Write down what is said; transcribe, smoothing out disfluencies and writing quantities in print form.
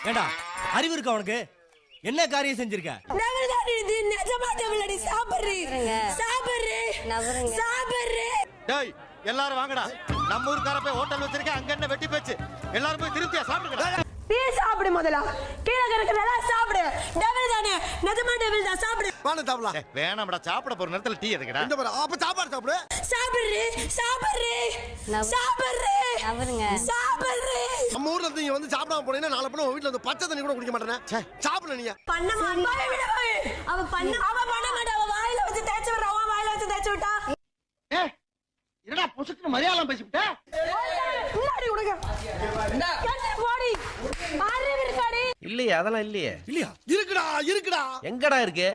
ஏண்டா அறிவு இருக்கா உனக்கு? என்ன காரியம் செஞ்சிருக்க? டேய் எல்லாரும் வாங்கடா. நம்ம ஊர்க்கார போய் ஹோட்டல் வச்சிருக்கேன், அங்க என்ன வெட்டி பேச்சு. எல்லாரும் போய் திருப்தியா சாப்பிடுங்க. நீ சாப்பிடு முதல்ல. கீழ கிடக்குறதா சாப்பிடு. டபுள் தானே. நிஜமா டபுள் தான் சாப்பிடு. வாங்க சாப்பிடலாம். வேணாம்டா, சாப்பிட போற நேரத்துல டீ எதுக்குடா? இந்த பாரு, அப்ப சாப்பாடு சாப்பிடு. சாப்பிடு. சாப்பிடு. சாப்பிடு. சாப்பிடு. நம்ம ஊர்ல இருந்து வந்து சாப்பிடாம போனீங்கன்னா நாளை போனா வீட்ல வந்து பச்சை தண்ணி கூட குடிக்க மாட்டேனே. சாப்பிடல நீங்க. பண்ண மாட்டாவே விட போய். அவ பண்ண மாட்டா. அவ வாயில வச்சு தேய்ச்சு விடுறா. அவ வாயில வச்சு தேய்ச்சு விட்டா. என்னடா புசுக்கு மரியாதை பேசிட்ட? முன்னாடி உனக்கு. கேட்டு போடி. அறிவு இருக்காடி. இல்லையே, அதெல்லாம் இல்லையே. இல்லையா? இருக்குடா. எங்கடா இருக்கு?